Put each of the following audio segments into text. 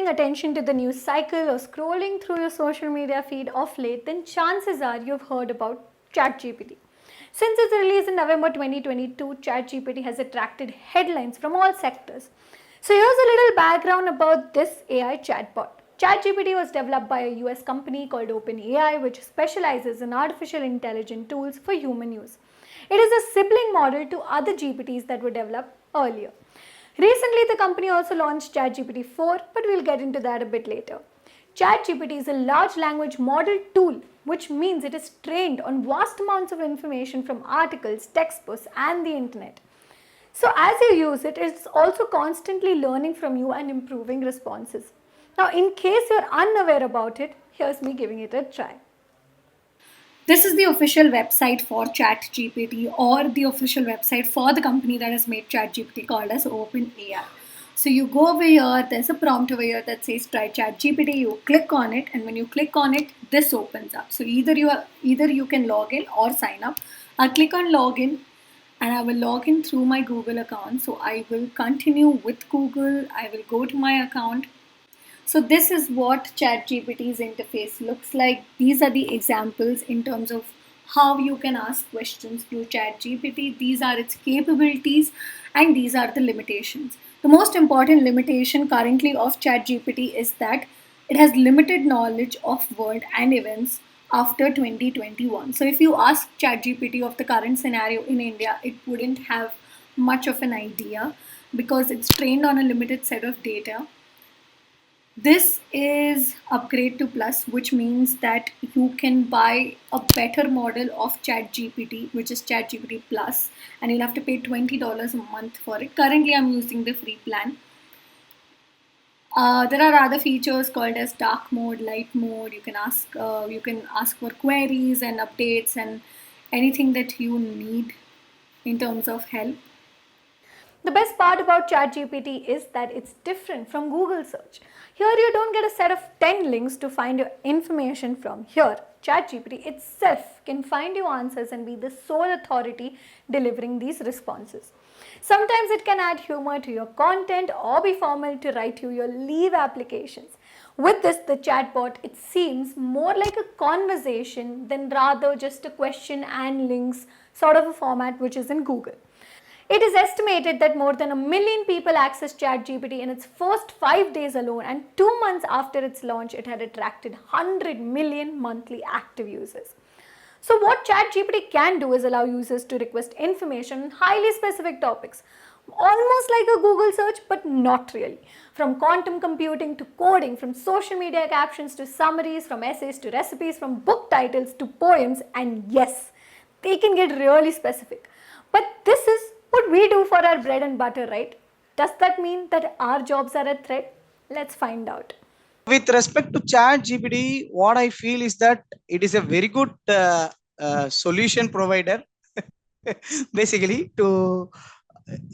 paying attention to the news cycle or scrolling through your social media feed of late, then chances are you've heard about ChatGPT. Since its release in November 2022, ChatGPT has attracted headlines from all sectors. So here's a little background about this AI chatbot. ChatGPT was developed by a US company called OpenAI, which specializes in artificial intelligence tools for human use. It is a sibling model to other GPTs that were developed earlier. Recently, the company also launched Chat Gpt-4, but we'll get into that a bit later. Chat GPT is a large language model tool, which means it is trained on vast amounts of information from articles, textbooks, and the internet. So as you use it, it's also constantly learning from you and improving responses. Now, in case you're unaware about it, here's me giving it a try. This is the official website for ChatGPT, or the official website for the company that has made ChatGPT, called as OpenAI. So you go over here, there's a prompt over here that says try ChatGPT. You click on it, and when you click on it, this opens up. So either you can log in or sign up. I'll click on login, and I will log in through my Google account. So I will continue with Google. I will go to my account. So this is what ChatGPT's interface looks like. These are the examples in terms of how you can ask questions to ChatGPT. These are its capabilities, and these are the limitations. The most important limitation currently of ChatGPT is that it has limited knowledge of world and events after 2021. So if you ask ChatGPT of the current scenario in India, it wouldn't have much of an idea because it's trained on a limited set of data. This is upgrade to plus, which means that you can buy a better model of ChatGPT, which is ChatGPT Plus, and you'll have to pay $20 a month for it. Currently, I'm using the free plan. There are other features called as dark mode, light mode. You can ask for queries and updates and anything that you need in terms of help. The best part about ChatGPT is that it's different from Google search. Here you don't get a set of 10 links to find your information from. Here, ChatGPT itself can find you answers and be the sole authority delivering these responses. Sometimes it can add humor to your content or be formal to write you your leave applications. With this, the chatbot, it seems more like a conversation than rather just a question and links sort of a format which is in Google. It is estimated that more than 1 million people accessed ChatGPT in its first 5 days alone, and 2 months after its launch, it had attracted 100 million monthly active users. So what ChatGPT can do is allow users to request information on highly specific topics, almost like a Google search, but not really. From quantum computing to coding, from social media captions to summaries, from essays to recipes, from book titles to poems, and yes, they can get really specific. But this is what we do for our bread and butter, right? Does that mean that our jobs are at threat? Let's find out. With respect to ChatGPT, what I feel is that it is a very good solution provider, basically, to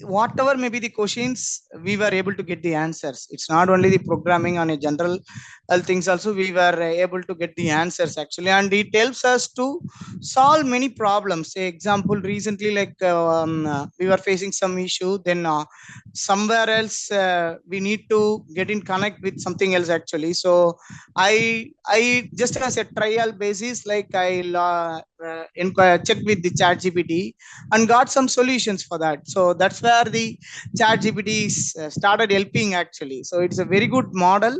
whatever may be the questions, we were able to get the answers. It's not only the programming on a general things, also we were able to get the answers actually, and it helps us to solve many problems. Say example, recently like we were facing some issue, then somewhere else we need to get in connect with something else actually. So I just as a trial basis, like I checked with the chat gpt and got some solutions for that. So that's where the chat gpt started helping actually. So it's a very good model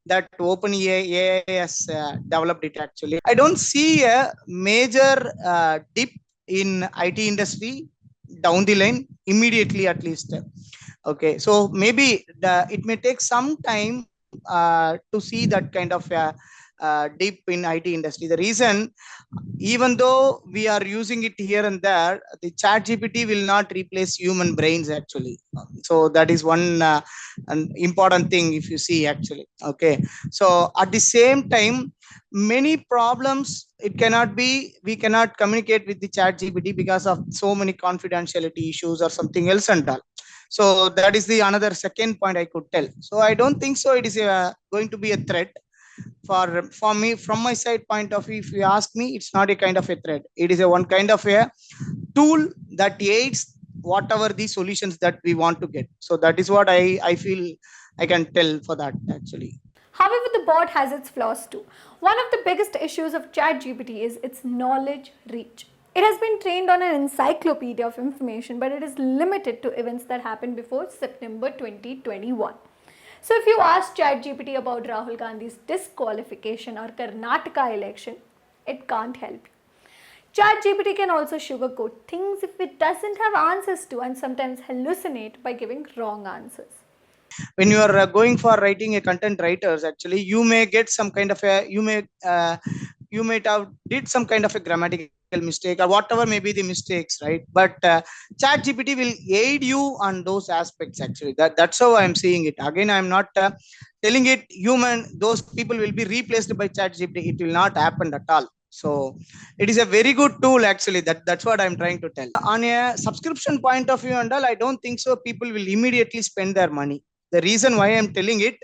that OpenAI has developed it actually. I don't see a major dip in IT industry down the line immediately, at least. Okay, so maybe it may take some time to see that kind of dip in IT industry. The reason, even though we are using it here and there, the chat gpt will not replace human brains actually. So that is one an important thing if you see actually. Okay, so at the same time, many problems it cannot be, we cannot communicate with the chat gpt because of so many confidentiality issues or something else and all. So that is the another second point I could tell. So I don't think so it is going to be a threat for me. From my side point of view, if you ask me, it's not a kind of a threat. It is a one kind of a tool that aids whatever the solutions that we want to get. So that is what I feel I can tell for that actually. However, the bot has its flaws too. One of the biggest issues of ChatGPT is its knowledge reach. It has been trained on an encyclopedia of information, but it is limited to events that happened before September 2021. So, if you ask ChatGPT about Rahul Gandhi's disqualification or Karnataka election, it can't help you. ChatGPT can also sugarcoat things if it doesn't have answers to, and sometimes hallucinate by giving wrong answers. When you are going for writing a content writers, actually you may get some kind of a, you might have did some kind of a grammatical mistake or whatever may be the mistakes, right? But chat gpt will aid you on those aspects actually. That's how I'm seeing it. Again, I'm not telling it human, those people will be replaced by chat gpt. It will not happen at all. So it is a very good tool actually. That's what I'm trying to tell. On a subscription point of view and all, I don't think so people will immediately spend their money. The reason why I'm telling it,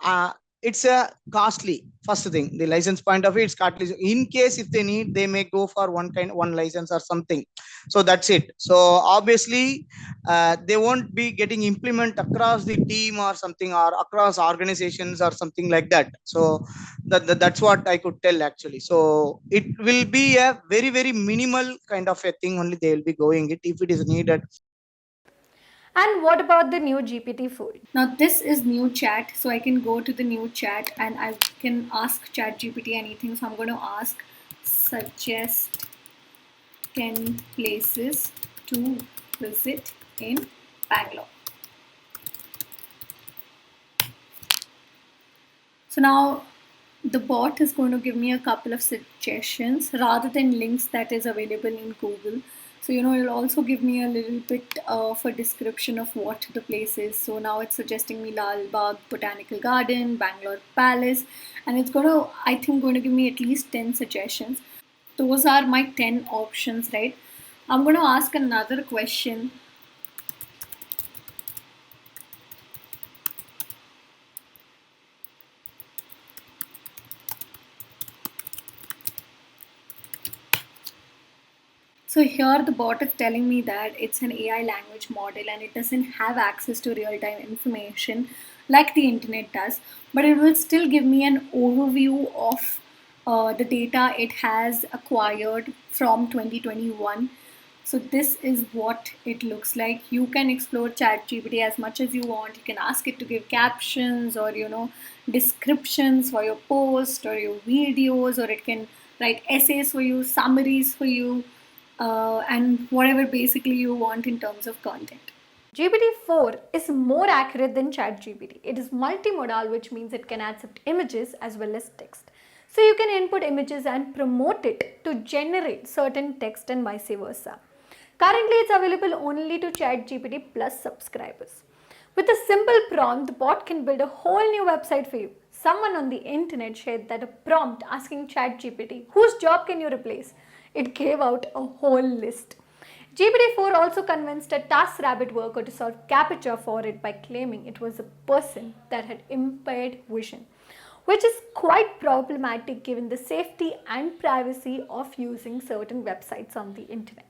uh, it's a costly. First thing, the license point of view, it's costly. In case if they need, they may go for one license or something. So that's it. So obviously they won't be getting implement across the team or something, or across organizations or something like that. So that's what I could tell actually. So it will be a very very minimal kind of a thing only they will be going it if it is needed. And what about the new GPT-4? Now this is new chat, so I can go to the new chat and I can ask ChatGPT anything. So I'm going to ask, suggest 10 places to visit in Bangalore. So now the bot is going to give me a couple of suggestions rather than links that is available in Google. So, it'll also give me a little bit of a description of what the place is. So now it's suggesting me Lal Bagh Botanical Garden, Bangalore Palace, and it's I think, going to give me at least 10 suggestions. Those are my 10 options, right? I'm going to ask another question. So here the bot is telling me that it's an AI language model and it doesn't have access to real-time information like the internet does, but it will still give me an overview of the data it has acquired from 2021. So this is what it looks like. You can explore ChatGPT as much as you want. You can ask it to give captions or descriptions for your post or your videos, or it can write essays for you, summaries for you, and whatever basically you want in terms of content. GPT-4 is more accurate than ChatGPT. It is multimodal, which means it can accept images as well as text. So you can input images and promote it to generate certain text and vice versa. Currently, it's available only to ChatGPT Plus subscribers. With a simple prompt, the bot can build a whole new website for you. Someone on the internet shared that a prompt asking ChatGPT, whose job can you replace? It gave out a whole list. GPT-4 also convinced a TaskRabbit worker to solve CAPTCHA for it by claiming it was a person that had impaired vision, which is quite problematic given the safety and privacy of using certain websites on the internet.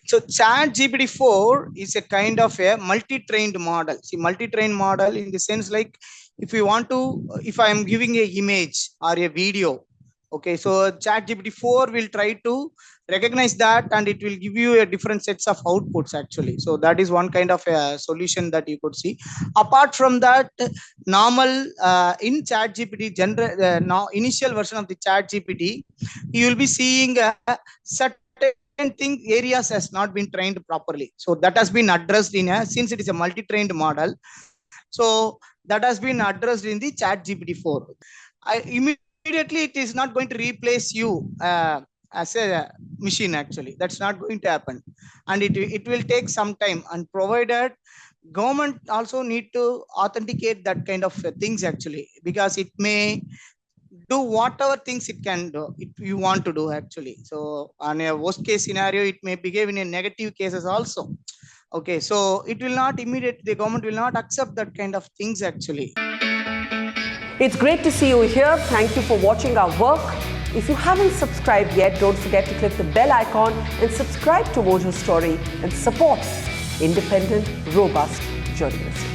So Chat GPT-4 is a kind of a multi-trained model. See, multi-trained model in the sense like if I am giving a image or a video, okay, so Chat GPT-4 will try to recognize that and it will give you a different sets of outputs actually. So that is one kind of a solution that you could see. Apart from that, normal in Chat GPT, now initial version of the Chat GPT, you will be seeing certain thing areas has not been trained properly. So that has been addressed since it is a multi-trained model. So that has been addressed in the Chat GPT-4. Immediately it is not going to replace you as a machine actually. That's not going to happen. And it will take some time, and provided government also need to authenticate that kind of things actually, because it may do whatever things it can do if you want to do actually. So on a worst case scenario, it may behave in a negative cases also. Okay, so it will not the government will not accept that kind of things actually. It's great to see you here. Thank you for watching our work. If you haven't subscribed yet, don't forget to click the bell icon and subscribe to Mojo Story and support independent, robust journalism.